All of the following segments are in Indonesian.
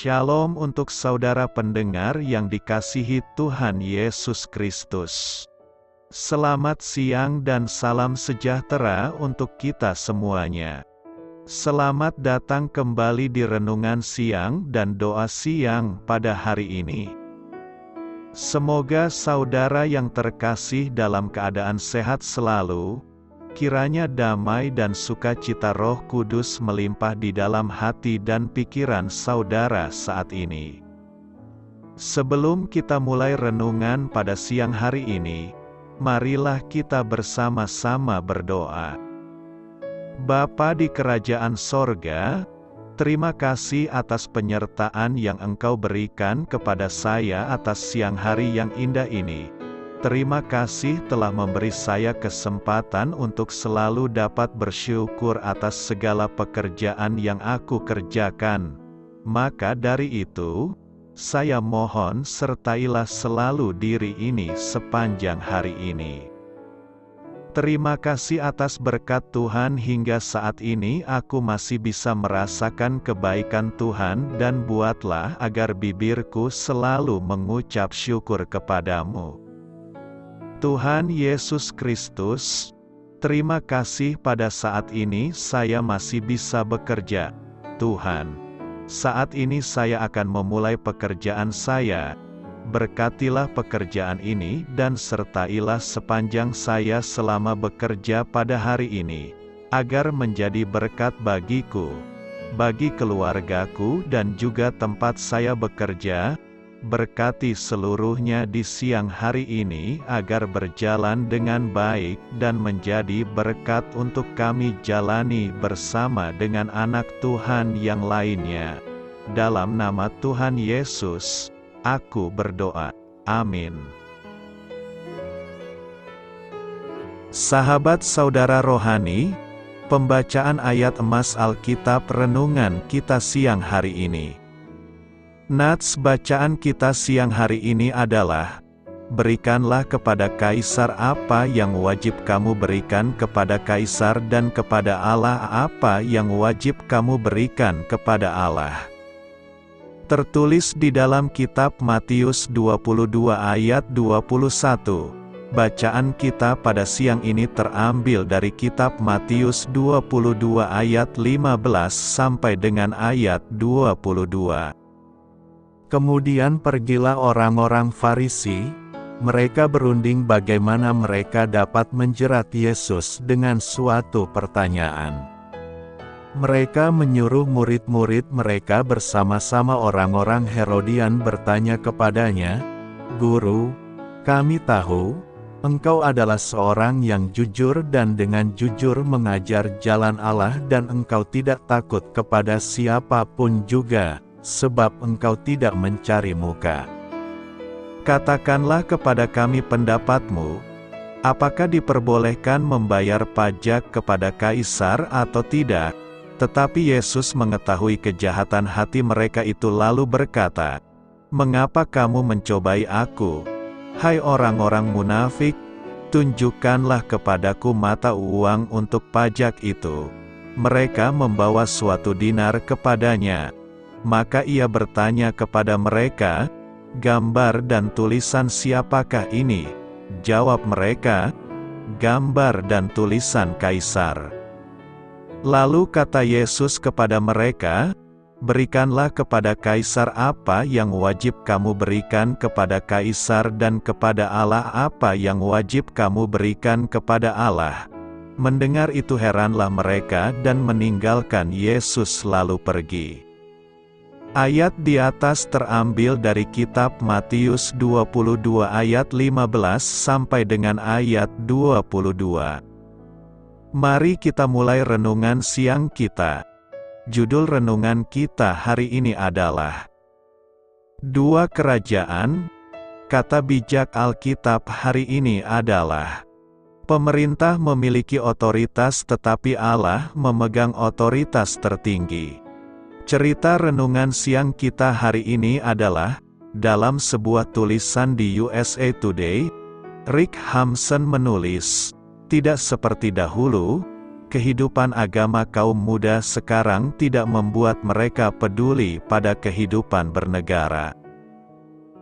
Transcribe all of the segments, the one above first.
Shalom untuk saudara pendengar yang dikasihi Tuhan Yesus Kristus. Selamat siang dan salam sejahtera untuk kita semuanya. Selamat datang kembali di renungan siang dan doa siang pada hari ini. Semoga saudara yang terkasih dalam keadaan sehat selalu. Kiranya damai dan sukacita Roh Kudus melimpah di dalam hati dan pikiran saudara saat ini. Sebelum kita mulai renungan pada siang hari ini, marilah kita bersama-sama berdoa. Bapa di kerajaan sorga, terima kasih atas penyertaan yang Engkau berikan kepada saya atas siang hari yang indah ini. Terima kasih telah memberi saya kesempatan untuk selalu dapat bersyukur atas segala pekerjaan yang aku kerjakan. Maka dari itu, saya mohon sertailah selalu diri ini sepanjang hari ini. Terima kasih atas berkat Tuhan hingga saat ini aku masih bisa merasakan kebaikan Tuhan dan buatlah agar bibirku selalu mengucap syukur kepadamu. Tuhan Yesus Kristus, terima kasih pada saat ini saya masih bisa bekerja. Tuhan, saat ini saya akan memulai pekerjaan saya. Berkatilah pekerjaan ini dan sertailah sepanjang saya selama bekerja pada hari ini, agar menjadi berkat bagiku, bagi keluargaku dan juga tempat saya bekerja. Berkati seluruhnya di siang hari ini agar berjalan dengan baik dan menjadi berkat untuk kami jalani bersama dengan anak Tuhan yang lainnya. Dalam nama Tuhan Yesus, aku berdoa. Amin. Sahabat saudara rohani, pembacaan ayat emas Alkitab renungan kita siang hari ini. Nats bacaan kita siang hari ini adalah, berikanlah kepada Kaisar apa yang wajib kamu berikan kepada Kaisar dan kepada Allah apa yang wajib kamu berikan kepada Allah. Tertulis di dalam kitab Matius 22 ayat 21. Bacaan kita pada siang ini terambil dari kitab Matius 22 ayat 15 sampai dengan ayat 22. Kemudian pergilah orang-orang Farisi, mereka berunding bagaimana mereka dapat menjerat Yesus dengan suatu pertanyaan. Mereka menyuruh murid-murid mereka bersama-sama orang-orang Herodian bertanya kepadanya, "Guru, kami tahu, Engkau adalah seorang yang jujur dan dengan jujur mengajar jalan Allah dan Engkau tidak takut kepada siapapun juga, sebab Engkau tidak mencari muka. Katakanlah kepada kami pendapatmu, apakah diperbolehkan membayar pajak kepada Kaisar atau tidak?" Tetapi Yesus mengetahui kejahatan hati mereka itu lalu berkata, "Mengapa kamu mencobai aku? Hai orang-orang munafik, tunjukkanlah kepadaku mata uang untuk pajak itu." Mereka membawa suatu dinar kepadanya. Maka ia bertanya kepada mereka, "Gambar dan tulisan siapakah ini?" Jawab mereka, "Gambar dan tulisan Kaisar." Lalu kata Yesus kepada mereka, "Berikanlah kepada Kaisar apa yang wajib kamu berikan kepada Kaisar dan kepada Allah apa yang wajib kamu berikan kepada Allah." Mendengar itu heranlah mereka dan meninggalkan Yesus lalu pergi. Ayat di atas terambil dari kitab Matius 22 ayat 15 sampai dengan ayat 22. Mari kita mulai renungan siang kita. Judul renungan kita hari ini adalah Dua Kerajaan. Kata bijak Alkitab hari ini adalah, pemerintah memiliki otoritas tetapi Allah memegang otoritas tertinggi. Cerita renungan siang kita hari ini adalah, dalam sebuah tulisan di USA Today, Rick Hampson menulis, "Tidak seperti dahulu, kehidupan agama kaum muda sekarang tidak membuat mereka peduli pada kehidupan bernegara.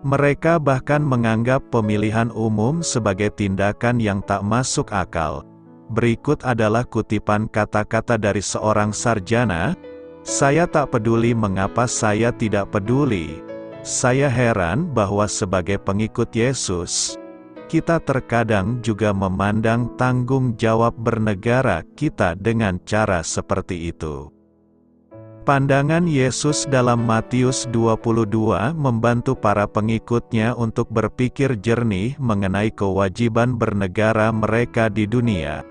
Mereka bahkan menganggap pemilihan umum sebagai tindakan yang tak masuk akal. Berikut adalah kutipan kata-kata dari seorang sarjana, "Saya tak peduli mengapa saya tidak peduli. Saya heran bahwa sebagai pengikut Yesus, kita terkadang juga memandang tanggung jawab bernegara kita dengan cara seperti itu." Pandangan Yesus dalam Matius 22 membantu para pengikutnya untuk berpikir jernih mengenai kewajiban bernegara mereka di dunia.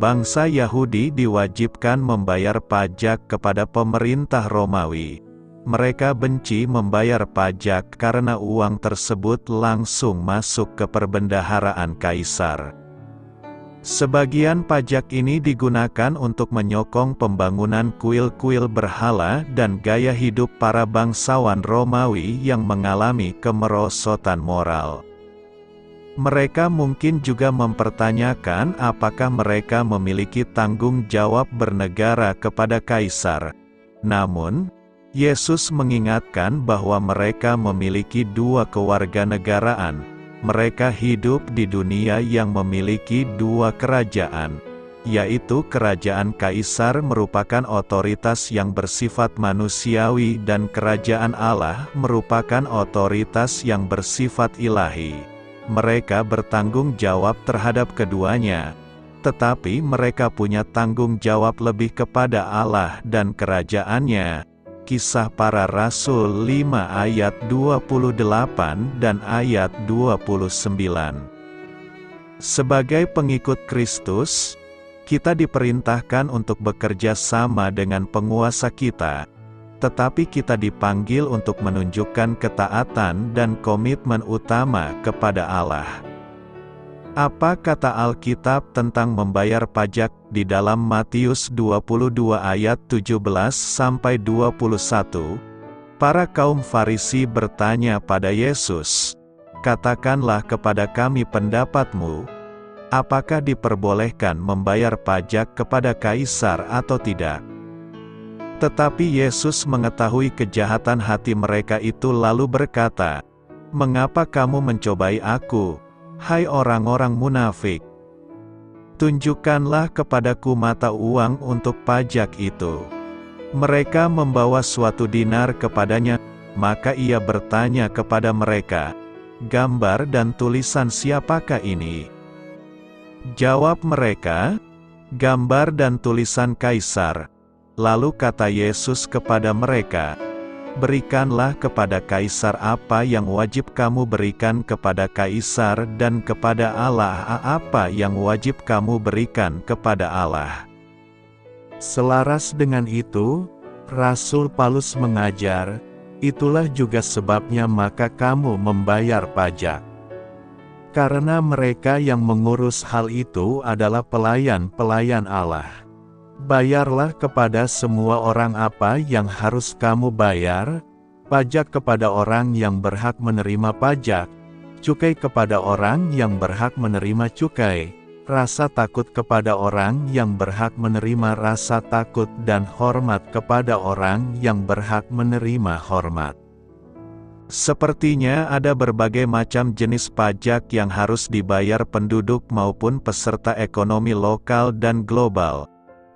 Bangsa Yahudi diwajibkan membayar pajak kepada pemerintah Romawi. Mereka benci membayar pajak karena uang tersebut langsung masuk ke perbendaharaan kaisar. Sebagian pajak ini digunakan untuk menyokong pembangunan kuil-kuil berhala dan gaya hidup para bangsawan Romawi yang mengalami kemerosotan moral. Mereka mungkin juga mempertanyakan apakah mereka memiliki tanggung jawab bernegara kepada kaisar. Namun, Yesus mengingatkan bahwa mereka memiliki dua kewarganegaraan. Mereka hidup di dunia yang memiliki dua kerajaan, yaitu kerajaan kaisar merupakan otoritas yang bersifat manusiawi dan kerajaan Allah merupakan otoritas yang bersifat ilahi. Mereka bertanggung jawab terhadap keduanya, tetapi mereka punya tanggung jawab lebih kepada Allah dan kerajaannya. Kisah Para Rasul 5 ayat 28 dan ayat 29. Sebagai pengikut Kristus, kita diperintahkan untuk bekerja sama dengan penguasa kita, tetapi kita dipanggil untuk menunjukkan ketaatan dan komitmen utama kepada Allah. Apa kata Alkitab tentang membayar pajak di dalam Matius 22 ayat 17-21? Para kaum Farisi bertanya pada Yesus, "Katakanlah kepada kami pendapatmu, apakah diperbolehkan membayar pajak kepada kaisar atau tidak?" Tetapi Yesus mengetahui kejahatan hati mereka itu lalu berkata, "Mengapa kamu mencobai aku, hai orang-orang munafik? Tunjukkanlah kepadaku mata uang untuk pajak itu." Mereka membawa suatu dinar kepadanya, maka ia bertanya kepada mereka, "Gambar dan tulisan siapakah ini?" Jawab mereka, "Gambar dan tulisan kaisar." Lalu kata Yesus kepada mereka, "Berikanlah kepada kaisar apa yang wajib kamu berikan kepada kaisar dan kepada Allah apa yang wajib kamu berikan kepada Allah." Selaras dengan itu, Rasul Paulus mengajar, "Itulah juga sebabnya maka kamu membayar pajak." Karena mereka yang mengurus hal itu adalah pelayan-pelayan Allah. Bayarlah kepada semua orang apa yang harus kamu bayar, pajak kepada orang yang berhak menerima pajak, cukai kepada orang yang berhak menerima cukai, rasa takut kepada orang yang berhak menerima rasa takut dan hormat kepada orang yang berhak menerima hormat. Sepertinya ada berbagai macam jenis pajak yang harus dibayar penduduk maupun peserta ekonomi lokal dan global.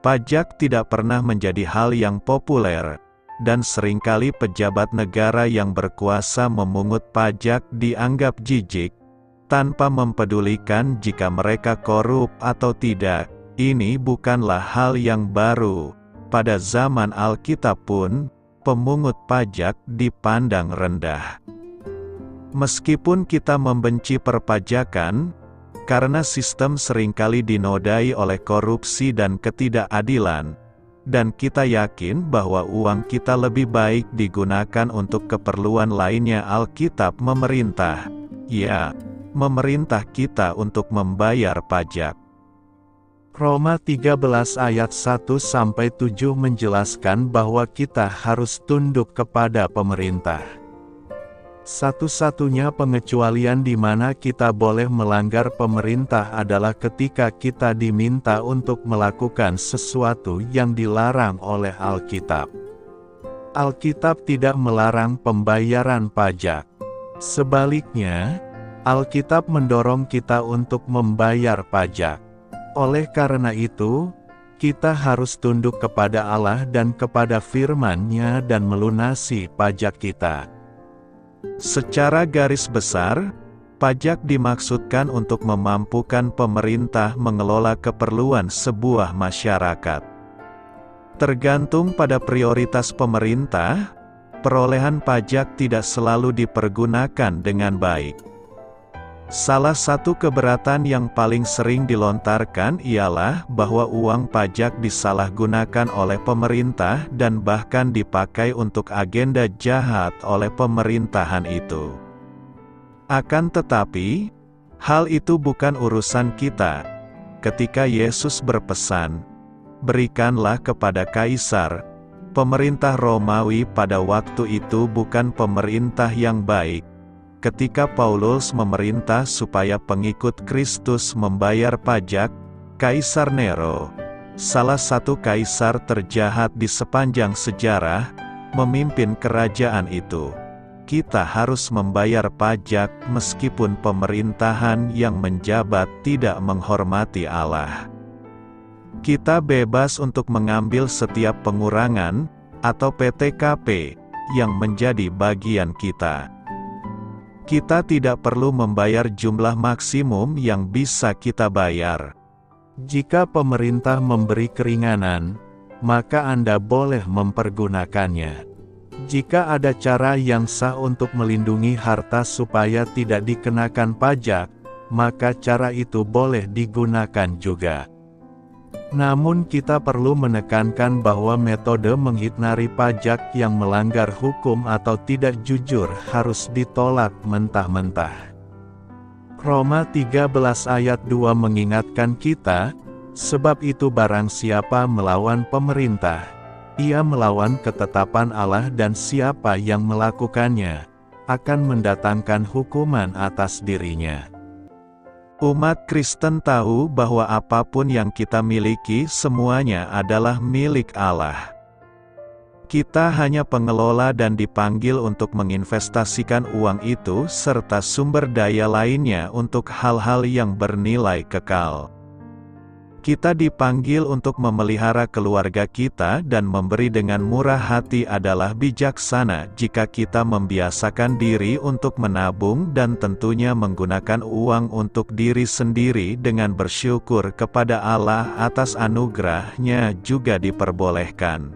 Pajak tidak pernah menjadi hal yang populer, dan seringkali pejabat negara yang berkuasa memungut pajak dianggap jijik, tanpa mempedulikan jika mereka korup atau tidak. Ini bukanlah hal yang baru. Pada zaman Alkitab pun, pemungut pajak dipandang rendah. Meskipun kita membenci perpajakan, karena sistem seringkali dinodai oleh korupsi dan ketidakadilan, dan kita yakin bahwa uang kita lebih baik digunakan untuk keperluan lainnya. Alkitab memerintah kita untuk membayar pajak. Roma 13 ayat 1-7 menjelaskan bahwa kita harus tunduk kepada pemerintah. Satu-satunya pengecualian di mana kita boleh melanggar pemerintah adalah ketika kita diminta untuk melakukan sesuatu yang dilarang oleh Alkitab. Alkitab tidak melarang pembayaran pajak. Sebaliknya, Alkitab mendorong kita untuk membayar pajak. Oleh karena itu, kita harus tunduk kepada Allah dan kepada firman-Nya dan melunasi pajak kita. Secara garis besar, pajak dimaksudkan untuk memampukan pemerintah mengelola keperluan sebuah masyarakat. Tergantung pada prioritas pemerintah, perolehan pajak tidak selalu dipergunakan dengan baik. Salah satu keberatan yang paling sering dilontarkan ialah bahwa uang pajak disalahgunakan oleh pemerintah dan bahkan dipakai untuk agenda jahat oleh pemerintahan itu. Akan tetapi, hal itu bukan urusan kita. Ketika Yesus berpesan, "Berikanlah kepada Kaisar," pemerintah Romawi pada waktu itu bukan pemerintah yang baik. Ketika Paulus memerintah supaya pengikut Kristus membayar pajak, Kaisar Nero, salah satu kaisar terjahat di sepanjang sejarah, memimpin kerajaan itu. Kita harus membayar pajak meskipun pemerintahan yang menjabat tidak menghormati Allah. Kita bebas untuk mengambil setiap pengurangan, atau PTKP, yang menjadi bagian kita. Kita tidak perlu membayar jumlah maksimum yang bisa kita bayar. Jika pemerintah memberi keringanan, maka Anda boleh mempergunakannya. Jika ada cara yang sah untuk melindungi harta supaya tidak dikenakan pajak, maka cara itu boleh digunakan juga. Namun kita perlu menekankan bahwa metode menghindari pajak yang melanggar hukum atau tidak jujur harus ditolak mentah-mentah. Roma 13 ayat 2 mengingatkan kita, sebab itu barang siapa melawan pemerintah, ia melawan ketetapan Allah dan siapa yang melakukannya, akan mendatangkan hukuman atas dirinya. Umat Kristen tahu bahwa apapun yang kita miliki semuanya adalah milik Allah. Kita hanya pengelola dan dipanggil untuk menginvestasikan uang itu serta sumber daya lainnya untuk hal-hal yang bernilai kekal. Kita dipanggil untuk memelihara keluarga kita dan memberi dengan murah hati adalah bijaksana jika kita membiasakan diri untuk menabung dan tentunya menggunakan uang untuk diri sendiri dengan bersyukur kepada Allah atas anugerah-Nya juga diperbolehkan.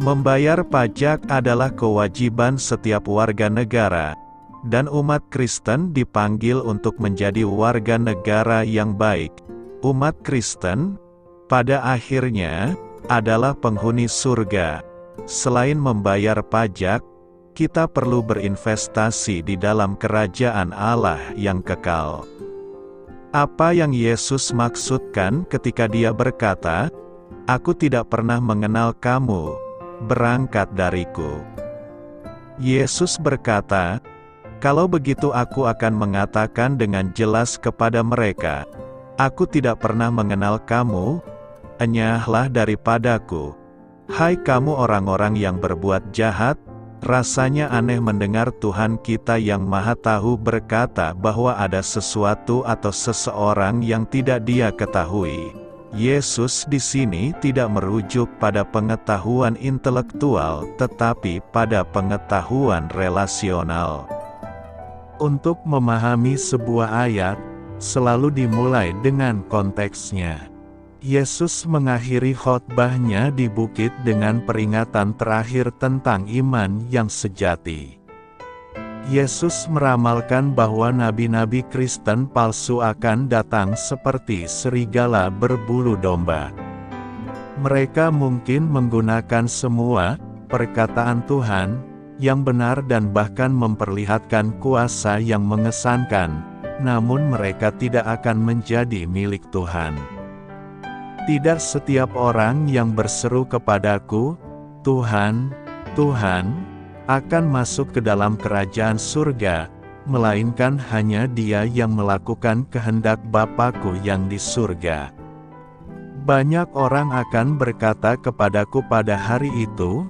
Membayar pajak adalah kewajiban setiap warga negara, dan umat Kristen dipanggil untuk menjadi warga negara yang baik. Umat Kristen, pada akhirnya, adalah penghuni surga. Selain membayar pajak, kita perlu berinvestasi di dalam kerajaan Allah yang kekal. Apa yang Yesus maksudkan ketika Dia berkata, "Aku tidak pernah mengenal kamu, berangkat dariku"? Yesus berkata, "Kalau begitu aku akan mengatakan dengan jelas kepada mereka, Aku tidak pernah mengenal kamu, enyahlah daripadaku. Hai kamu orang-orang yang berbuat jahat." Rasanya aneh mendengar Tuhan kita yang Maha Tahu berkata bahwa ada sesuatu atau seseorang yang tidak Dia ketahui. Yesus di sini tidak merujuk pada pengetahuan intelektual, tetapi pada pengetahuan relasional. Untuk memahami sebuah ayat, selalu dimulai dengan konteksnya. Yesus mengakhiri khotbahnya di bukit dengan peringatan terakhir tentang iman yang sejati. Yesus meramalkan bahwa nabi-nabi Kristen palsu akan datang seperti serigala berbulu domba. Mereka mungkin menggunakan semua perkataan Tuhan yang benar dan bahkan memperlihatkan kuasa yang mengesankan, namun mereka tidak akan menjadi milik Tuhan. Tidak setiap orang yang berseru kepadaku, "Tuhan, Tuhan," akan masuk ke dalam kerajaan surga, melainkan hanya dia yang melakukan kehendak Bapa-Ku yang di surga. Banyak orang akan berkata kepadaku pada hari itu,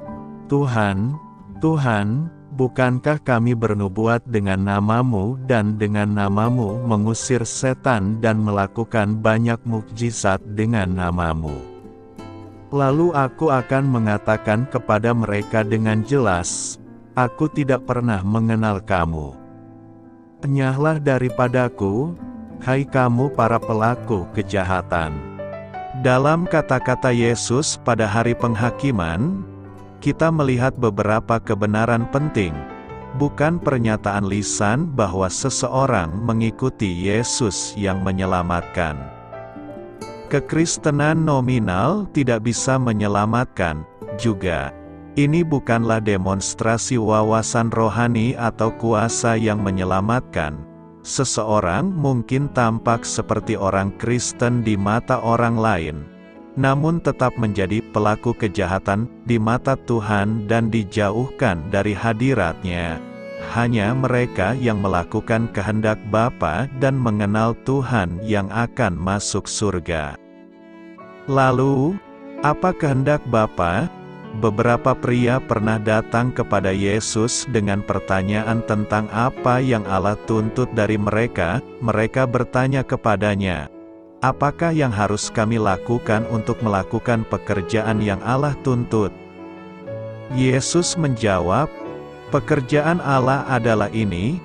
Tuhan, Tuhan, bukankah kami bernubuat dengan nama-Mu dan dengan nama-Mu mengusir setan dan melakukan banyak mukjizat dengan nama-Mu? Lalu aku akan mengatakan kepada mereka dengan jelas, Aku tidak pernah mengenal kamu. Enyahlah daripadaku, hai kamu para pelaku kejahatan. Dalam kata-kata Yesus pada hari penghakiman, kita melihat beberapa kebenaran penting, bukan pernyataan lisan bahwa seseorang mengikuti Yesus yang menyelamatkan. Kekristenan nominal tidak bisa menyelamatkan, juga. Ini bukanlah demonstrasi wawasan rohani atau kuasa yang menyelamatkan. Seseorang mungkin tampak seperti orang Kristen di mata orang lain, namun tetap menjadi pelaku kejahatan di mata Tuhan dan dijauhkan dari hadirat-Nya. Hanya mereka yang melakukan kehendak Bapa dan mengenal Tuhan yang akan masuk surga. Lalu, apa kehendak Bapa? Beberapa pria pernah datang kepada Yesus dengan pertanyaan tentang apa yang Allah tuntut dari mereka. Mereka bertanya kepadanya, "Apakah yang harus kami lakukan untuk melakukan pekerjaan yang Allah tuntut?" Yesus menjawab, "Pekerjaan Allah adalah ini,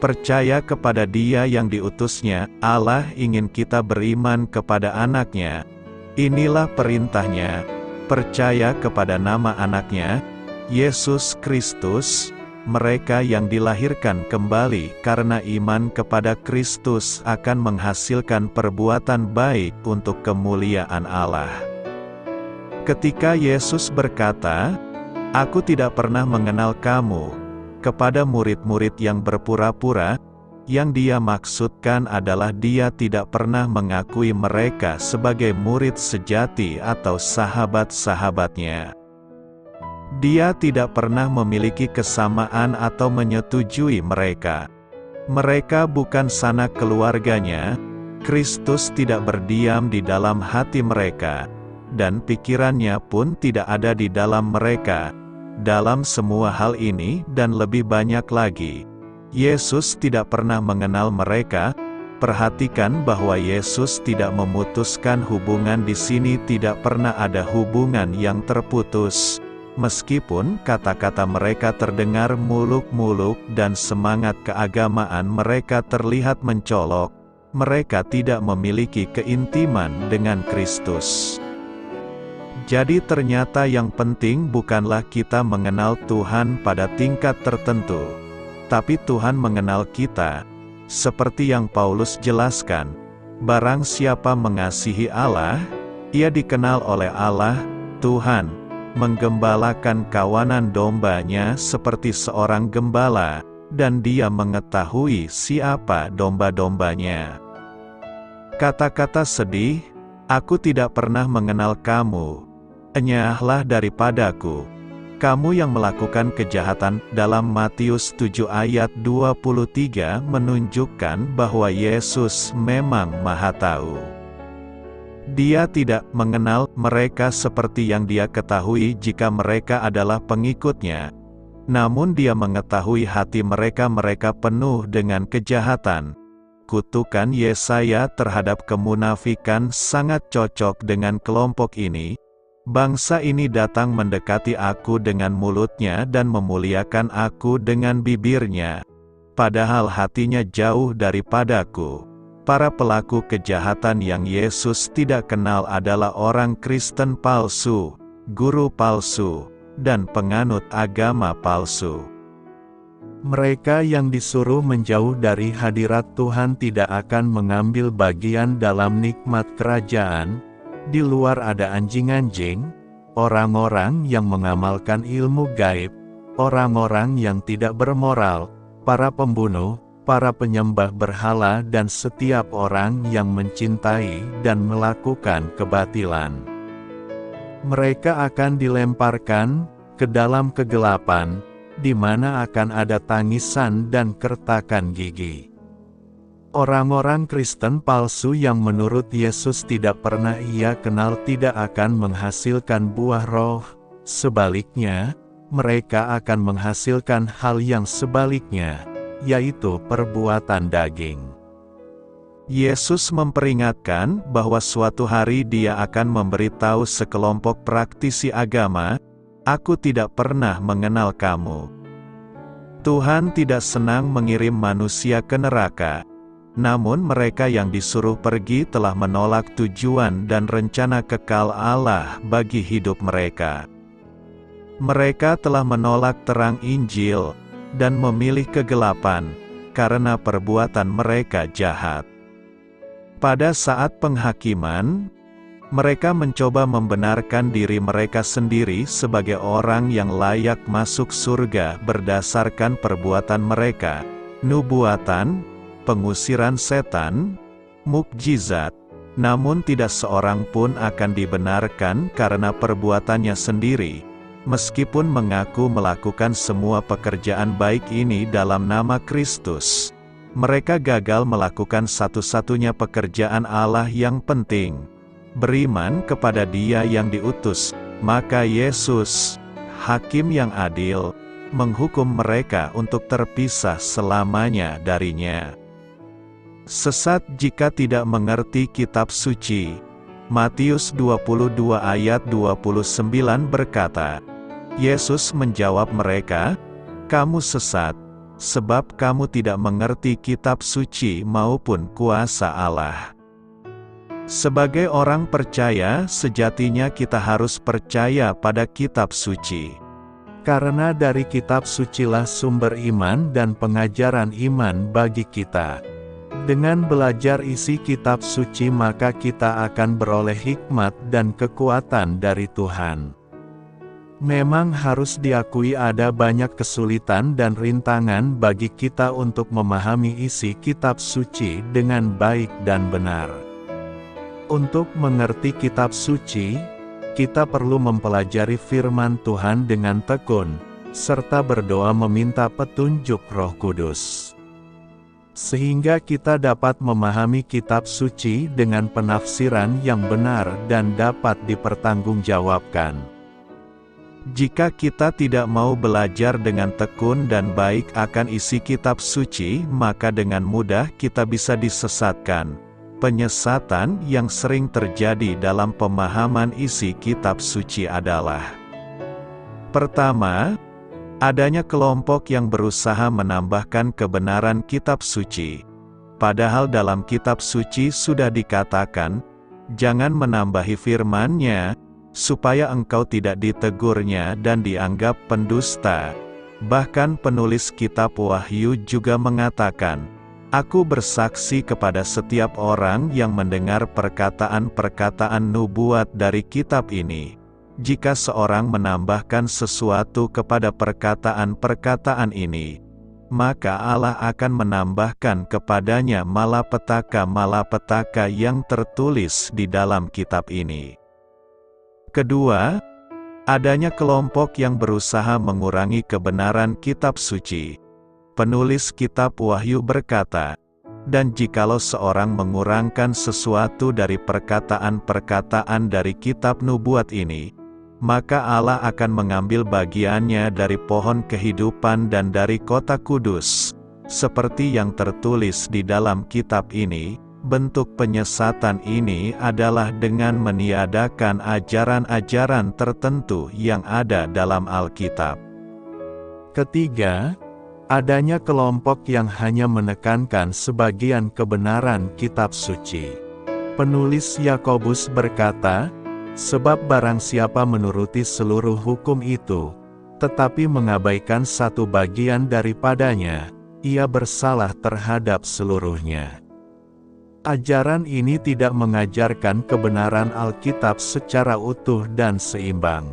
percaya kepada Dia yang diutusnya. Allah ingin kita beriman kepada Anak-Nya. Inilah perintahnya, percaya kepada nama Anak-Nya, Yesus Kristus. Mereka yang dilahirkan kembali karena iman kepada Kristus akan menghasilkan perbuatan baik untuk kemuliaan Allah." Ketika Yesus berkata, "Aku tidak pernah mengenal kamu," kepada murid-murid yang berpura-pura, yang Dia maksudkan adalah Dia tidak pernah mengakui mereka sebagai murid sejati atau sahabat-sahabatnya. Dia tidak pernah memiliki kesamaan atau menyetujui mereka. Mereka bukan sanak keluarganya. Kristus tidak berdiam di dalam hati mereka, dan pikirannya pun tidak ada di dalam mereka. Dalam semua hal ini dan lebih banyak lagi, Yesus tidak pernah mengenal mereka. Perhatikan bahwa Yesus tidak memutuskan hubungan di sini, tidak pernah ada hubungan yang terputus. Meskipun kata-kata mereka terdengar muluk-muluk dan semangat keagamaan mereka terlihat mencolok, mereka tidak memiliki keintiman dengan Kristus. Jadi ternyata yang penting bukanlah kita mengenal Tuhan pada tingkat tertentu, tapi Tuhan mengenal kita. Seperti yang Paulus jelaskan, barang siapa mengasihi Allah, ia dikenal oleh Allah. Tuhan menggembalakan kawanan domba-Nya seperti seorang gembala, dan Dia mengetahui siapa domba-dombanya. Kata-kata sedih, "Aku tidak pernah mengenal kamu. Enyahlah daripadaku, kamu yang melakukan kejahatan." Dalam Matius 7 ayat 23 menunjukkan bahwa Yesus memang Maha Tahu. Dia tidak mengenal mereka seperti yang Dia ketahui jika mereka adalah pengikut-Nya. Namun Dia mengetahui hati mereka. Mereka penuh dengan kejahatan. Kutukan Yesaya terhadap kemunafikan sangat cocok dengan kelompok ini. "Bangsa ini datang mendekati aku dengan mulutnya dan memuliakan aku dengan bibirnya, padahal hatinya jauh daripadaku." Para pelaku kejahatan yang Yesus tidak kenal adalah orang Kristen palsu, guru palsu, dan penganut agama palsu. Mereka yang disuruh menjauh dari hadirat Tuhan tidak akan mengambil bagian dalam nikmat kerajaan. Di luar ada anjing-anjing, orang-orang yang mengamalkan ilmu gaib, orang-orang yang tidak bermoral, para pembunuh, para penyembah berhala, dan setiap orang yang mencintai dan melakukan kebatilan. Mereka akan dilemparkan ke dalam kegelapan, di mana akan ada tangisan dan kertakan gigi. Orang-orang Kristen palsu yang menurut Yesus tidak pernah ia kenal tidak akan menghasilkan buah roh, sebaliknya, mereka akan menghasilkan hal yang sebaliknya, yaitu perbuatan daging. Yesus memperingatkan bahwa suatu hari Dia akan memberitahu sekelompok praktisi agama, "Aku tidak pernah mengenal kamu." Tuhan tidak senang mengirim manusia ke neraka. Namun mereka yang disuruh pergi telah menolak tujuan dan rencana kekal Allah bagi hidup mereka. Mereka telah menolak terang Injil, dan memilih kegelapan, karena perbuatan mereka jahat. Pada saat penghakiman, mereka mencoba membenarkan diri mereka sendiri sebagai orang yang layak masuk surga berdasarkan perbuatan mereka, nubuatan, pengusiran setan, mukjizat, namun tidak seorang pun akan dibenarkan karena perbuatannya sendiri, meskipun mengaku melakukan semua pekerjaan baik ini dalam nama Kristus. Mereka gagal melakukan satu-satunya pekerjaan Allah yang penting, beriman kepada Dia yang diutus. Maka Yesus, Hakim yang adil, menghukum mereka untuk terpisah selamanya darinya. Sesat jika tidak mengerti kitab suci. Matius 22 ayat 29 berkata, Yesus menjawab mereka, "Kamu sesat, sebab kamu tidak mengerti kitab suci maupun kuasa Allah." Sebagai orang percaya, sejatinya kita harus percaya pada kitab suci. Karena dari kitab sucilah sumber iman dan pengajaran iman bagi kita. Dengan belajar isi kitab suci maka kita akan beroleh hikmat dan kekuatan dari Tuhan. Memang harus diakui ada banyak kesulitan dan rintangan bagi kita untuk memahami isi kitab suci dengan baik dan benar. Untuk mengerti kitab suci, kita perlu mempelajari firman Tuhan dengan tekun, serta berdoa meminta petunjuk Roh Kudus. Sehingga kita dapat memahami kitab suci dengan penafsiran yang benar dan dapat dipertanggungjawabkan. Jika kita tidak mau belajar dengan tekun dan baik akan isi kitab suci, maka dengan mudah kita bisa disesatkan. Penyesatan yang sering terjadi dalam pemahaman isi kitab suci adalah: pertama, adanya kelompok yang berusaha menambahkan kebenaran kitab suci. Padahal dalam kitab suci sudah dikatakan, jangan menambahi firman-Nya, supaya engkau tidak ditegurnya dan dianggap pendusta. Bahkan penulis kitab Wahyu juga mengatakan, "Aku bersaksi kepada setiap orang yang mendengar perkataan-perkataan nubuat dari kitab ini. Jika seorang menambahkan sesuatu kepada perkataan-perkataan ini, maka Allah akan menambahkan kepadanya malapetaka-malapetaka yang tertulis di dalam kitab ini." Kedua, adanya kelompok yang berusaha mengurangi kebenaran kitab suci. Penulis kitab Wahyu berkata, "Dan jikalau seorang mengurangkan sesuatu dari perkataan-perkataan dari kitab nubuat ini, maka Allah akan mengambil bagiannya dari pohon kehidupan dan dari kota kudus." Seperti yang tertulis di dalam kitab ini, bentuk penyesatan ini adalah dengan meniadakan ajaran-ajaran tertentu yang ada dalam Alkitab. Ketiga, adanya kelompok yang hanya menekankan sebagian kebenaran kitab suci. Penulis Yakobus berkata, "Sebab barang siapa menuruti seluruh hukum itu, tetapi mengabaikan satu bagian daripadanya, ia bersalah terhadap seluruhnya." Ajaran ini tidak mengajarkan kebenaran Alkitab secara utuh dan seimbang.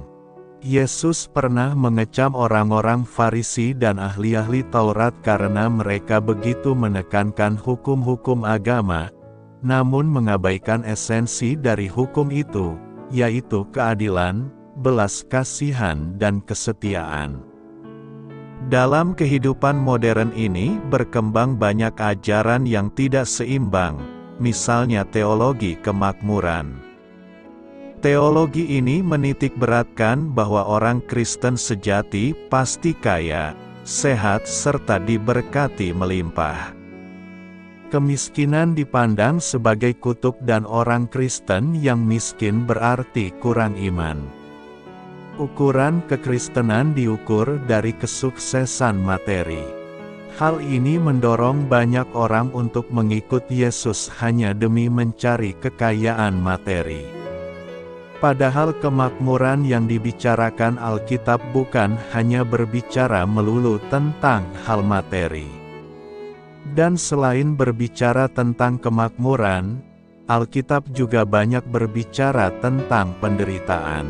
Yesus pernah mengecam orang-orang Farisi dan ahli-ahli Taurat karena mereka begitu menekankan hukum-hukum agama, namun mengabaikan esensi dari hukum itu, yaitu keadilan, belas kasihan dan kesetiaan. Dalam kehidupan modern ini berkembang banyak ajaran yang tidak seimbang, misalnya teologi kemakmuran. Teologi ini menitik beratkan bahwa orang Kristen sejati pasti kaya, sehat serta diberkati melimpah. Kemiskinan dipandang sebagai kutuk dan orang Kristen yang miskin berarti kurang iman. Ukuran kekristenan diukur dari kesuksesan materi. Hal ini mendorong banyak orang untuk mengikut Yesus hanya demi mencari kekayaan materi. Padahal kemakmuran yang dibicarakan Alkitab bukan hanya berbicara melulu tentang hal materi. Dan selain berbicara tentang kemakmuran, Alkitab juga banyak berbicara tentang penderitaan.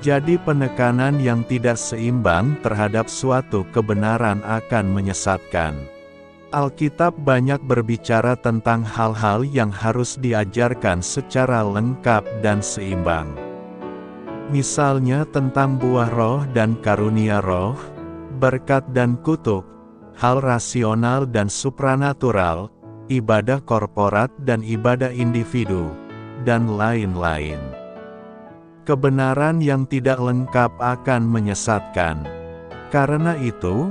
Jadi penekanan yang tidak seimbang terhadap suatu kebenaran akan menyesatkan. Alkitab banyak berbicara tentang hal-hal yang harus diajarkan secara lengkap dan seimbang. Misalnya tentang buah roh dan karunia roh, berkat dan kutuk, hal rasional dan supranatural, ibadah korporat dan ibadah individu, dan lain-lain. Kebenaran yang tidak lengkap akan menyesatkan. Karena itu,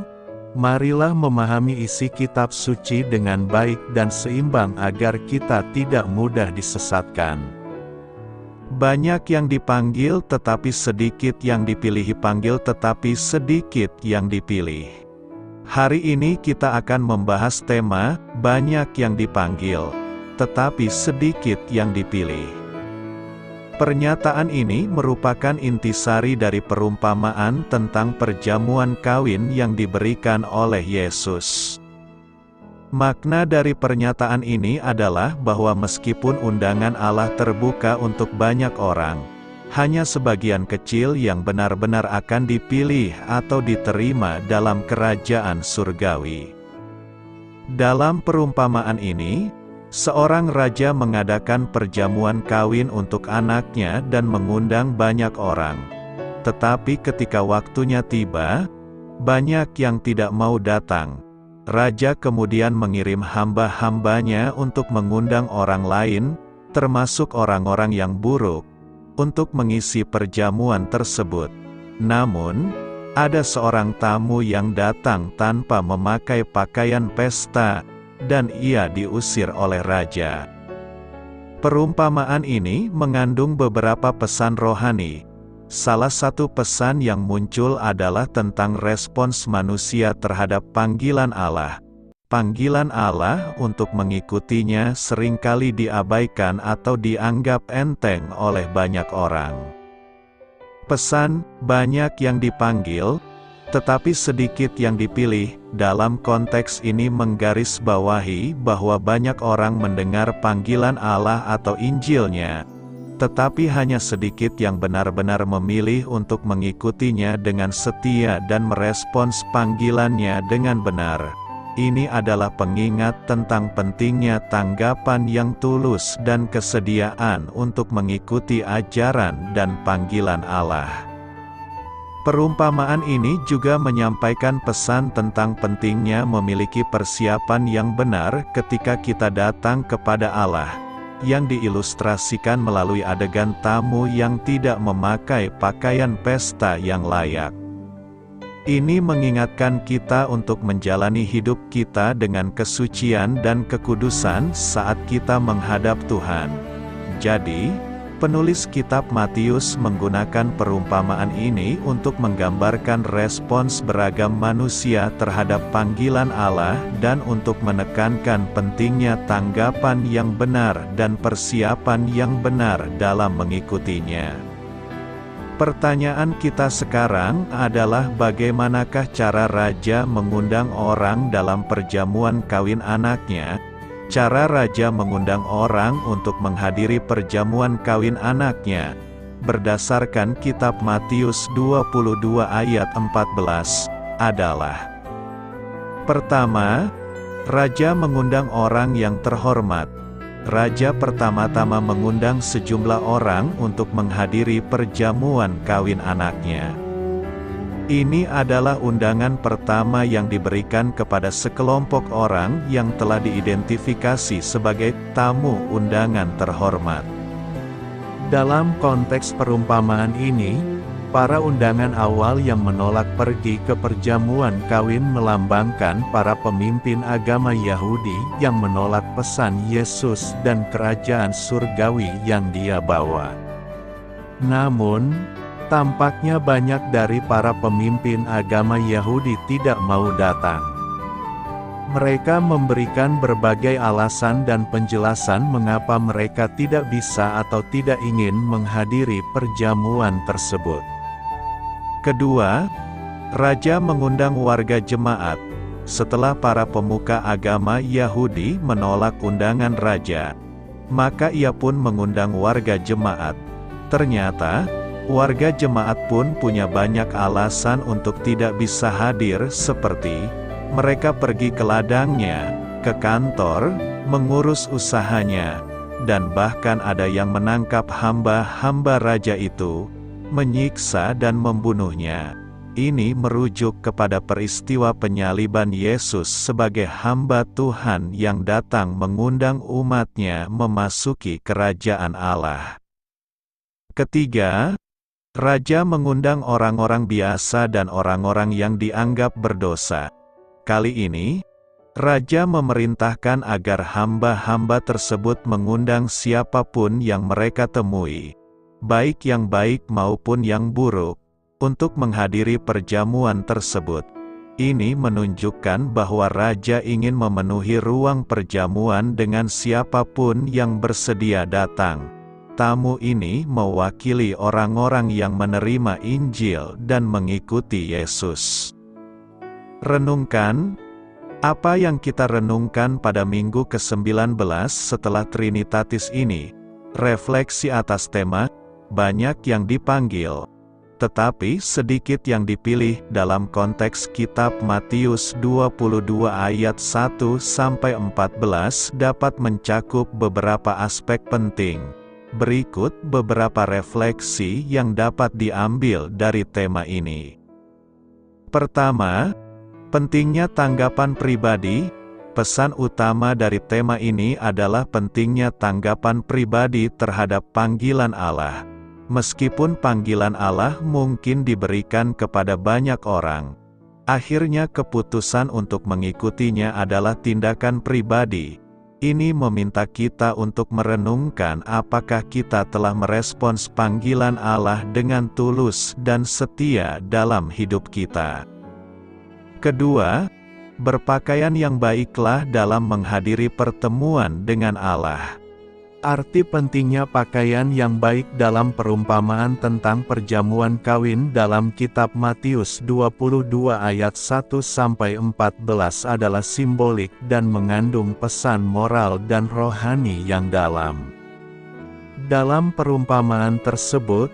marilah memahami isi kitab suci dengan baik dan seimbang agar kita tidak mudah disesatkan. Banyak yang dipanggil tetapi sedikit yang dipilih, panggil tetapi sedikit yang dipilih. Hari ini kita akan membahas tema, banyak yang dipanggil, tetapi sedikit yang dipilih. Pernyataan ini merupakan intisari dari perumpamaan tentang perjamuan kawin yang diberikan oleh Yesus. Makna dari pernyataan ini adalah bahwa meskipun undangan Allah terbuka untuk banyak orang, hanya sebagian kecil yang benar-benar akan dipilih atau diterima dalam kerajaan surgawi. Dalam perumpamaan ini, seorang raja mengadakan perjamuan kawin untuk anaknya dan mengundang banyak orang. Tetapi ketika waktunya tiba, banyak yang tidak mau datang. Raja kemudian mengirim hamba-hambanya untuk mengundang orang lain, termasuk orang-orang yang buruk, untuk mengisi perjamuan tersebut. Namun, ada seorang tamu yang datang tanpa memakai pakaian pesta, dan ia diusir oleh raja. Perumpamaan ini mengandung beberapa pesan rohani. Salah satu pesan yang muncul adalah tentang respons manusia terhadap panggilan Allah. Panggilan Allah untuk mengikutinya seringkali diabaikan atau dianggap enteng oleh banyak orang. Pesan, banyak yang dipanggil, tetapi sedikit yang dipilih, dalam konteks ini menggarisbawahi bahwa banyak orang mendengar panggilan Allah atau Injilnya, tetapi hanya sedikit yang benar-benar memilih untuk mengikutinya dengan setia dan merespons panggilannya dengan benar. Ini adalah pengingat tentang pentingnya tanggapan yang tulus dan kesediaan untuk mengikuti ajaran dan panggilan Allah. Perumpamaan ini juga menyampaikan pesan tentang pentingnya memiliki persiapan yang benar ketika kita datang kepada Allah, yang diilustrasikan melalui adegan tamu yang tidak memakai pakaian pesta yang layak. Ini mengingatkan kita untuk menjalani hidup kita dengan kesucian dan kekudusan saat kita menghadap Tuhan. Jadi, penulis kitab Matius menggunakan perumpamaan ini untuk menggambarkan respons beragam manusia terhadap panggilan Allah dan untuk menekankan pentingnya tanggapan yang benar dan persiapan yang benar dalam mengikutinya. Pertanyaan kita sekarang adalah bagaimanakah cara raja mengundang orang dalam perjamuan kawin anaknya? Cara raja mengundang orang untuk menghadiri perjamuan kawin anaknya, berdasarkan kitab Matius 22 ayat 14, adalah: pertama, raja mengundang orang yang terhormat. Raja pertama-tama mengundang sejumlah orang untuk menghadiri perjamuan kawin anaknya. Ini adalah undangan pertama yang diberikan kepada sekelompok orang yang telah diidentifikasi sebagai tamu undangan terhormat. Dalam konteks perumpamaan ini, para undangan awal yang menolak pergi ke perjamuan kawin melambangkan para pemimpin agama Yahudi yang menolak pesan Yesus dan kerajaan surgawi yang Dia bawa. Namun, tampaknya banyak dari para pemimpin agama Yahudi tidak mau datang. Mereka memberikan berbagai alasan dan penjelasan mengapa mereka tidak bisa atau tidak ingin menghadiri perjamuan tersebut. Kedua, Raja mengundang warga jemaat. Setelah para pemuka agama Yahudi menolak undangan Raja, maka ia pun mengundang warga jemaat. Ternyata, warga jemaat pun punya banyak alasan untuk tidak bisa hadir, seperti mereka pergi ke ladangnya, ke kantor, mengurus usahanya, dan bahkan ada yang menangkap hamba-hamba raja itu, menyiksa dan membunuhnya. Ini merujuk kepada peristiwa penyaliban Yesus sebagai hamba Tuhan yang datang mengundang umatnya memasuki kerajaan Allah. Ketiga, Raja mengundang orang-orang biasa dan orang-orang yang dianggap berdosa. Kali ini, Raja memerintahkan agar hamba-hamba tersebut mengundang siapapun yang mereka temui, baik yang baik maupun yang buruk, untuk menghadiri perjamuan tersebut. Ini menunjukkan bahwa Raja ingin memenuhi ruang perjamuan dengan siapapun yang bersedia datang. Tamu ini mewakili orang-orang yang menerima Injil dan mengikuti Yesus. Renungkan, apa yang kita renungkan pada minggu ke-19 setelah Trinitatis ini? Refleksi atas tema, banyak yang dipanggil, tetapi sedikit yang dipilih dalam konteks kitab Matius 22 ayat 1-14 dapat mencakup beberapa aspek penting. Berikut beberapa refleksi yang dapat diambil dari tema ini. Pertama, pentingnya tanggapan pribadi. Pesan utama dari tema ini adalah pentingnya tanggapan pribadi terhadap panggilan Allah. Meskipun panggilan Allah mungkin diberikan kepada banyak orang, akhirnya keputusan untuk mengikutinya adalah tindakan pribadi. Ini meminta kita untuk merenungkan apakah kita telah merespons panggilan Allah dengan tulus dan setia dalam hidup kita. Kedua, berpakaian yang baiklah dalam menghadiri pertemuan dengan Allah. Arti pentingnya pakaian yang baik dalam perumpamaan tentang perjamuan kawin dalam kitab Matius 22 ayat 1-14 adalah simbolik dan mengandung pesan moral dan rohani yang dalam. Dalam perumpamaan tersebut,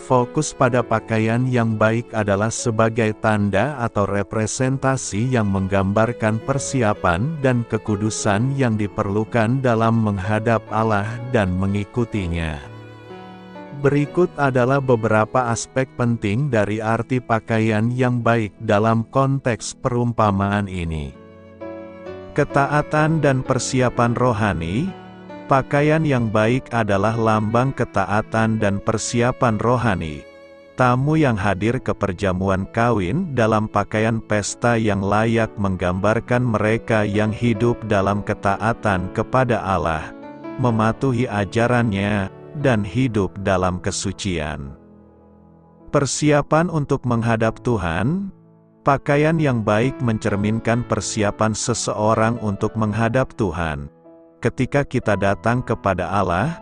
fokus pada pakaian yang baik adalah sebagai tanda atau representasi yang menggambarkan persiapan dan kekudusan yang diperlukan dalam menghadap Allah dan mengikutinya. Berikut adalah beberapa aspek penting dari arti pakaian yang baik dalam konteks perumpamaan ini. Ketaatan dan persiapan rohani. Pakaian yang baik adalah lambang ketaatan dan persiapan rohani. Tamu yang hadir ke perjamuan kawin dalam pakaian pesta yang layak menggambarkan mereka yang hidup dalam ketaatan kepada Allah, mematuhi ajarannya, dan hidup dalam kesucian. Persiapan untuk menghadap Tuhan. Pakaian yang baik mencerminkan persiapan seseorang untuk menghadap Tuhan. Ketika kita datang kepada Allah,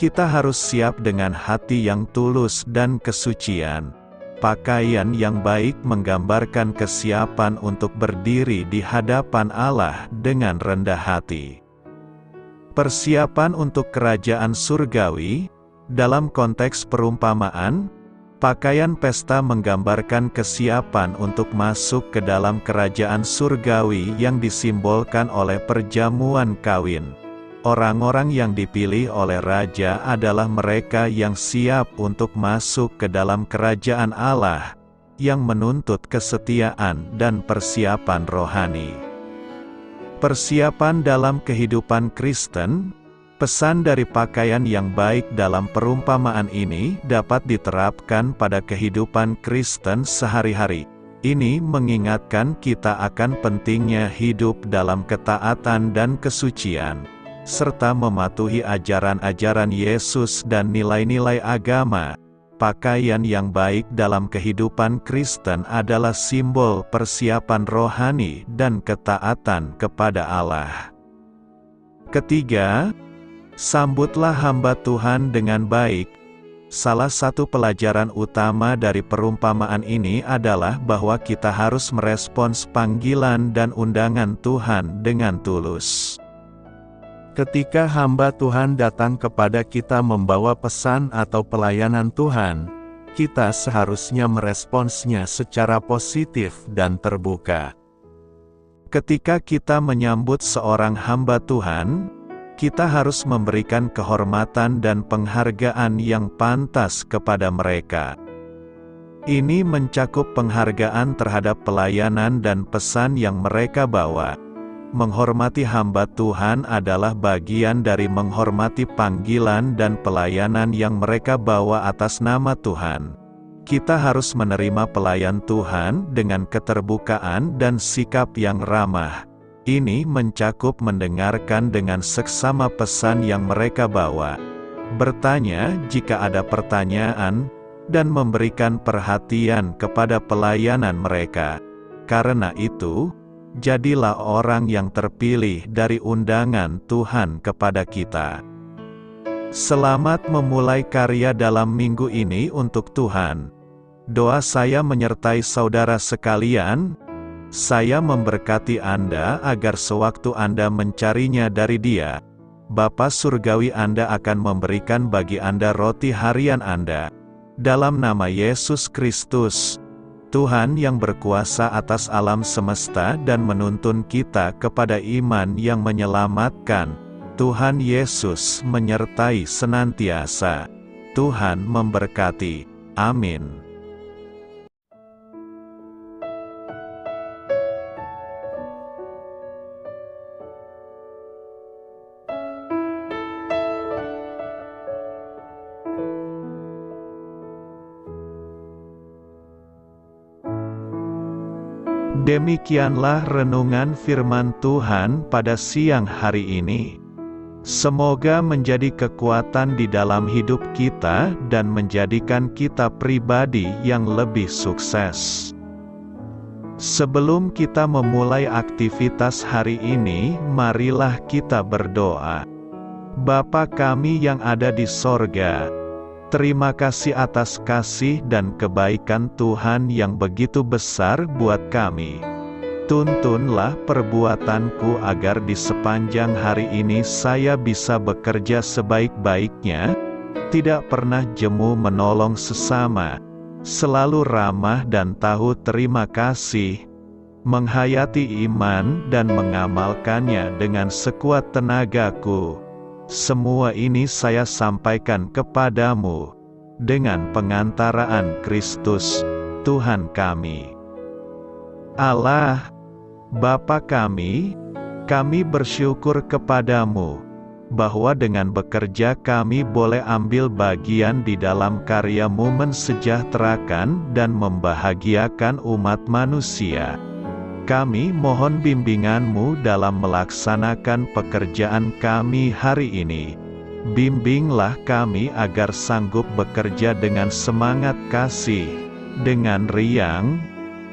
kita harus siap dengan hati yang tulus dan kesucian. Pakaian yang baik menggambarkan kesiapan untuk berdiri di hadapan Allah dengan rendah hati. Persiapan untuk kerajaan surgawi. Dalam konteks perumpamaan, pakaian pesta menggambarkan kesiapan untuk masuk ke dalam kerajaan surgawi yang disimbolkan oleh perjamuan kawin. Orang-orang yang dipilih oleh Raja adalah mereka yang siap untuk masuk ke dalam kerajaan Allah, yang menuntut kesetiaan dan persiapan rohani. Persiapan dalam kehidupan Kristen. Pesan dari pakaian yang baik dalam perumpamaan ini dapat diterapkan pada kehidupan Kristen sehari-hari. Ini mengingatkan kita akan pentingnya hidup dalam ketaatan dan kesucian, serta mematuhi ajaran-ajaran Yesus dan nilai-nilai agama. Pakaian yang baik dalam kehidupan Kristen adalah simbol persiapan rohani dan ketaatan kepada Allah. Ketiga, sambutlah hamba Tuhan dengan baik. Salah satu pelajaran utama dari perumpamaan ini adalah bahwa kita harus merespons panggilan dan undangan Tuhan dengan tulus. Ketika hamba Tuhan datang kepada kita membawa pesan atau pelayanan Tuhan, kita seharusnya meresponsnya secara positif dan terbuka. Ketika kita menyambut seorang hamba Tuhan, kita harus memberikan kehormatan dan penghargaan yang pantas kepada mereka. Ini mencakup penghargaan terhadap pelayanan dan pesan yang mereka bawa. Menghormati hamba Tuhan adalah bagian dari menghormati panggilan dan pelayanan yang mereka bawa atas nama Tuhan. Kita harus menerima pelayan Tuhan dengan keterbukaan dan sikap yang ramah. Ini mencakup mendengarkan dengan seksama pesan yang mereka bawa, bertanya jika ada pertanyaan, dan memberikan perhatian kepada pelayanan mereka. Karena itu, jadilah orang yang terpilih dari undangan Tuhan kepada kita. Selamat memulai karya dalam minggu ini untuk Tuhan. Doa saya menyertai saudara sekalian. Saya memberkati Anda agar sewaktu Anda mencarinya dari Dia, Bapa Surgawi Anda akan memberikan bagi Anda roti harian Anda. Dalam nama Yesus Kristus, Tuhan yang berkuasa atas alam semesta dan menuntun kita kepada iman yang menyelamatkan, Tuhan Yesus menyertai senantiasa. Tuhan memberkati. Amin. Demikianlah renungan firman Tuhan pada siang hari ini. Semoga menjadi kekuatan di dalam hidup kita dan menjadikan kita pribadi yang lebih sukses. Sebelum kita memulai aktivitas hari ini, marilah kita berdoa. Bapa kami yang ada di sorga, terima kasih atas kasih dan kebaikan Tuhan yang begitu besar buat kami. Tuntunlah perbuatanku agar di sepanjang hari ini saya bisa bekerja sebaik-baiknya, tidak pernah jemu menolong sesama, selalu ramah dan tahu terima kasih, menghayati iman dan mengamalkannya dengan sekuat tenagaku. Semua ini saya sampaikan kepadamu, dengan pengantaraan Kristus, Tuhan kami. Allah, Bapa kami bersyukur kepadamu, bahwa dengan bekerja kami boleh ambil bagian di dalam karya-Mu mensejahterakan dan membahagiakan umat manusia. Kami mohon bimbingan-Mu dalam melaksanakan pekerjaan kami hari ini. Bimbinglah kami agar sanggup bekerja dengan semangat kasih, dengan riang,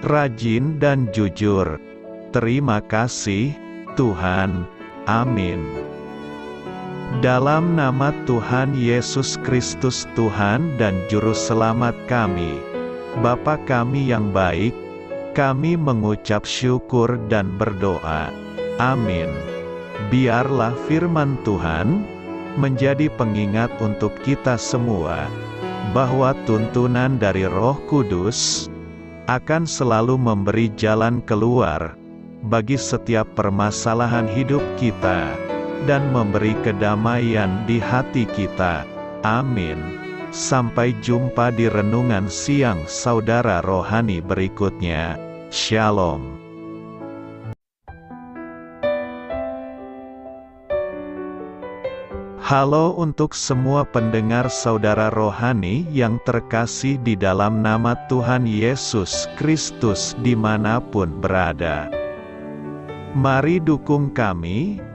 rajin dan jujur. Terima kasih, Tuhan. Amin. Dalam nama Tuhan Yesus Kristus Tuhan dan Juru Selamat kami, Bapa kami yang baik, kami mengucap syukur dan berdoa. Amin. Biarlah firman Tuhan menjadi pengingat untuk kita semua, bahwa tuntunan dari Roh Kudus akan selalu memberi jalan keluar bagi setiap permasalahan hidup kita, dan memberi kedamaian di hati kita. Amin. Sampai jumpa di renungan siang saudara rohani berikutnya. Shalom. Halo untuk semua pendengar saudara rohani yang terkasih di dalam nama Tuhan Yesus Kristus dimanapun berada. Mari dukung kami,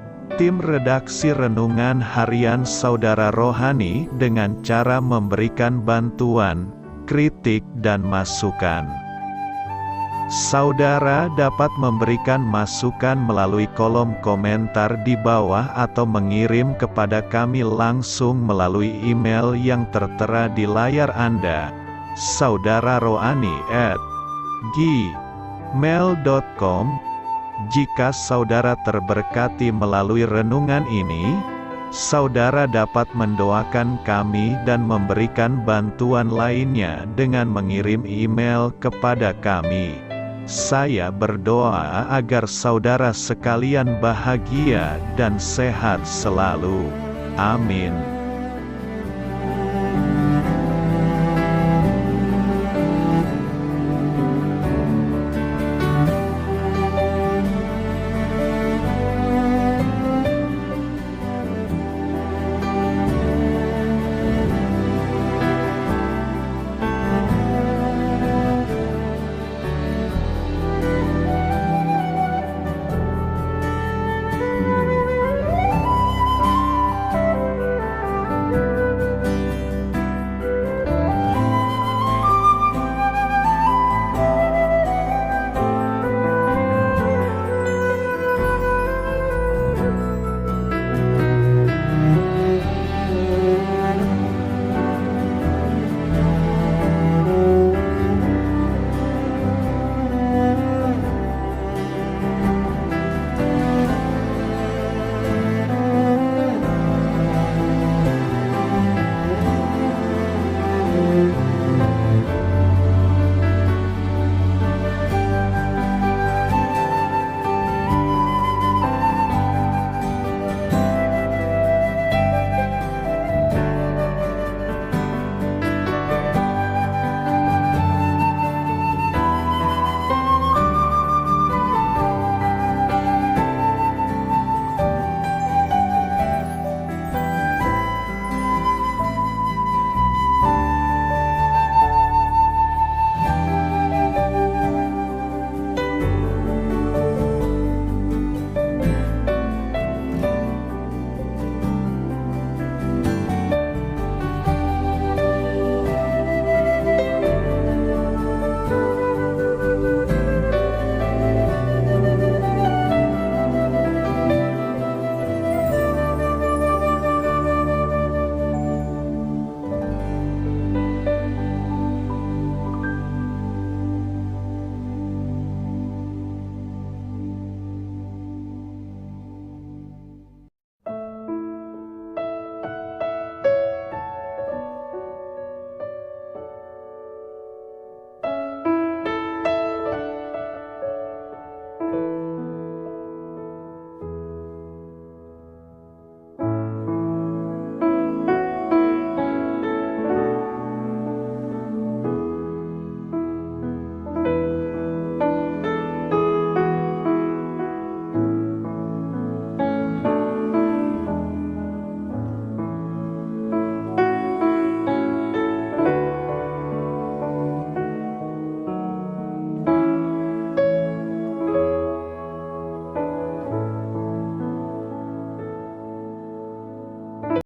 tim redaksi Renungan Harian Saudara Rohani dengan cara memberikan bantuan, kritik dan masukan. Saudara dapat memberikan masukan melalui kolom komentar di bawah atau mengirim kepada kami langsung melalui email yang tertera di layar Anda, saudararohani@gmail.com. Jika saudara terberkati melalui renungan ini, saudara dapat mendoakan kami dan memberikan bantuan lainnya dengan mengirim email kepada kami. Saya berdoa agar saudara sekalian bahagia dan sehat selalu. Amin.